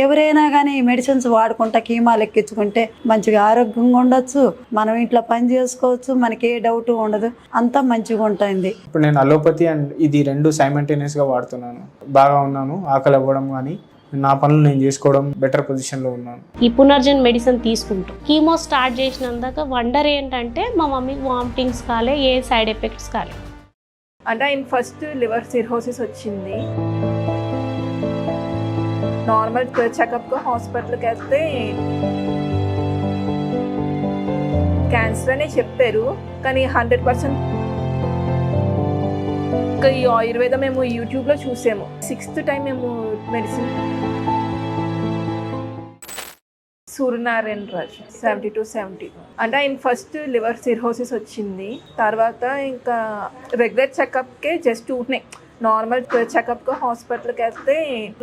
ఎవరైనా కానీ ఈ మెడిసిన్స్ వాడుకుంటా కీమాలు ఎక్కించుకుంటే మంచిగా ఆరోగ్యంగా ఉండొచ్చు, మనం ఇంట్లో పని చేసుకోవచ్చు, మనకి ఏ డౌట్ ఉండదు, అంతా మంచిగా ఉంటుంది. ఇప్పుడు నేను అలోపతి అండ్ ఇది రెండు సైమల్టేనియస్గా వాడుతున్నాను. బాగా ఉన్నాను, ఆకలి అవ్వడం కానీ నా పనులు నేను చేసుకోవడం బెటర్ పొజిషన్లో ఉన్నాను. ఈ పునర్జన్ మెడిసిన్ తీసుకుంటాం. కీమో స్టార్ట్ చేసినందాక వండర్ ఏంటంటే మా మమ్మీకి వామిటింగ్స్ కాలే, ఏ సైడ్ ఎఫెక్ట్స్ కాలే. అంటే ఆయన ఫస్ట్ లివర్ సిర్హోసిస్ వచ్చింది. నార్మల్ చెకప్గా హాస్పిటల్కి వెళ్తే క్యాన్సర్ అనే చెప్పారు, కానీ 100% ఇంకా ఈ ఆయుర్వేదం మేము యూట్యూబ్లో చూసాము. 6th టైం మేము మెడిసిన్ సూర్యనారాయణ రాజు 72-70 అంటే ఆయన ఫస్ట్ లివర్ సిర్హోసిస్ వచ్చింది. తర్వాత ఇంకా రెగ్యులర్ చెకప్కే జస్ట్ ఊరినే నార్మల్ చెకప్గా హాస్పిటల్కి వెళ్తే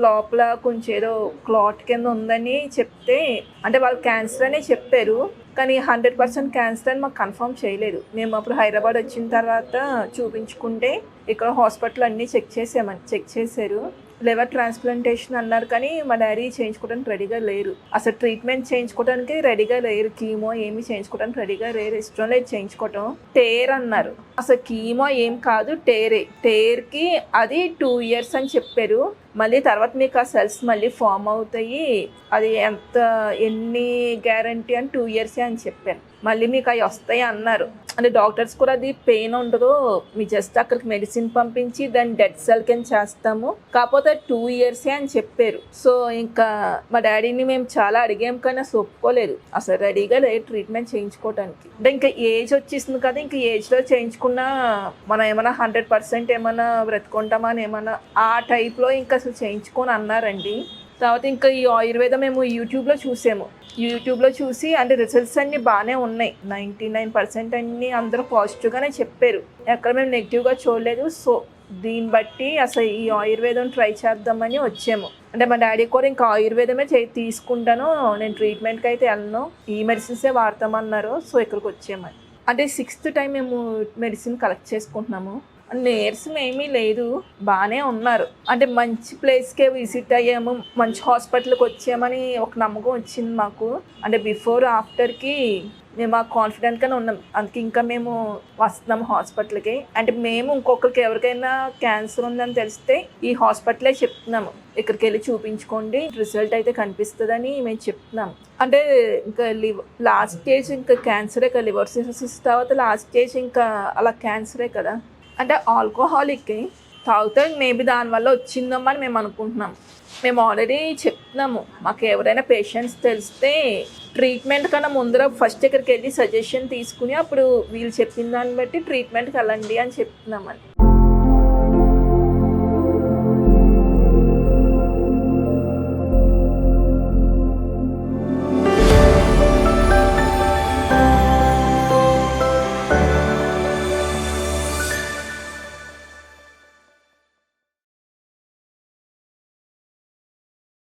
లోపల కొంచెం ఏదో క్లాట్ కింద ఉందని చెప్తే, అంటే వాళ్ళు క్యాన్సర్ అనే చెప్పారు, కానీ 100% క్యాన్సర్ అని మాకు కన్ఫర్మ్ చేయలేదు. మేము అప్పుడు హైదరాబాద్ వచ్చిన తర్వాత చూపించుకుంటే ఇక్కడ హాస్పిటల్ అన్నీ చెక్ చేశారు. లివర్ ట్రాన్స్ప్లాంటేషన్ అన్నారు, కానీ మా డాడీ చేయించుకోవడానికి రెడీగా లేరు. అసలు ట్రీట్మెంట్ చేయించుకోవడానికి రెడీగా లేరు, కీమో ఏమి చేయించుకోవడానికి రెడీగా లేరు, ఇష్టం లేదు చేయించుకోవటం. టేర్ అన్నారు, అసలు కీమో ఏం కాదు టేర్కి అది 2 years అని చెప్పారు. మళ్ళీ తర్వాత మీకు ఆ సెల్స్ మళ్ళీ ఫామ్ అవుతాయి, అది ఎన్ని గ్యారంటీ అని 2 years అని చెప్పాను. మళ్ళీ మీకు అవి వస్తాయి అన్నారు. అంటే డాక్టర్స్ కూడా అది పెయిన్ ఉండదు, మీ జస్ట్ అక్కడికి మెడిసిన్ పంపించి దాన్ని డెడ్ సెల్ కింద చేస్తాము, కాకపోతే 2 years అని చెప్పారు. సో ఇంకా మా డాడీని మేము చాలా అడిగాం, కానీ అసలు ఒప్పుకోలేదు, అసలు రెడీగా లేదు ట్రీట్మెంట్ చేయించుకోవడానికి. అంటే ఇంకా ఏజ్ వచ్చేసింది కదా, ఇంకా ఏజ్లో చేయించుకున్నా మనం ఏమైనా 100% ఏమైనా బ్రతుకుంటామా అని ఏమైనా ఆ టైప్లో ఇంకా అసలు చేయించుకొని అన్నారండి. తర్వాత ఇంకా ఈ ఆయుర్వేదం మేము యూట్యూబ్లో చూసి అంటే రిజల్ట్స్ అన్నీ బాగానే ఉన్నాయి, 99% అన్నీ అందరూ పాజిటివ్గానే చెప్పారు, ఎక్కడ మేము నెగిటివ్గా చూడలేదు. సో దీన్ని బట్టి అసలు ఈ ఆయుర్వేదం ట్రై చేద్దామని వచ్చాము. అంటే మా డాడీ కూడా ఇంకా ఆయుర్వేదమే తీసుకుంటాను, నేను ట్రీట్మెంట్కి అయితే వెళ్ళను, ఈ మెడిసిన్సే వాడతామన్నారు. సో ఇక్కడికి వచ్చామని. అంటే 6th టైం మేము మెడిసిన్ కలెక్ట్ చేసుకుంటున్నాము. నీరసం ఏమీ లేదు, బాగానే ఉన్నారు. అంటే మంచి ప్లేస్కే విజిట్ అయ్యాము, మంచి హాస్పిటల్కి వచ్చామని ఒక నమ్మకం వచ్చింది మాకు. అంటే బిఫోర్ ఆఫ్టర్కి మేము ఆ కాన్ఫిడెంట్గానే ఉన్నాం, అందుకే ఇంకా మేము వస్తున్నాము హాస్పిటల్కి. అంటే మేము ఇంకొకరికి ఎవరికైనా క్యాన్సర్ ఉందని తెలిస్తే ఈ హాస్పిటలే చెప్తున్నాము, ఇక్కడికి వెళ్ళి చూపించుకోండి, రిజల్ట్ అయితే కనిపిస్తుందని మేము చెప్తున్నాము. అంటే ఇంకా లాస్ట్ స్టేజ్ ఇంకా క్యాన్సరే కదా, లివర్ సిర్హోసిస్ తర్వాత లాస్ట్ స్టేజ్ ఇంకా అలా క్యాన్సరే కదా. అంటే ఆల్కహాలిక్ తాగితే మేబీ దానివల్ల వచ్చిందమ్మా అని మేము అనుకుంటున్నాం. మేము ఆల్రెడీ చెప్తున్నాము, మాకు ఎవరైనా పేషెంట్స్ తెలిస్తే ట్రీట్మెంట్ కన్నా ముందర ఫస్ట్ ఇక్కడికి వెళ్ళి సజెషన్ తీసుకుని అప్పుడు వీళ్ళు చెప్పిన దాన్ని బట్టి ట్రీట్మెంట్కి వెళ్ళండి అని చెప్తున్నామని.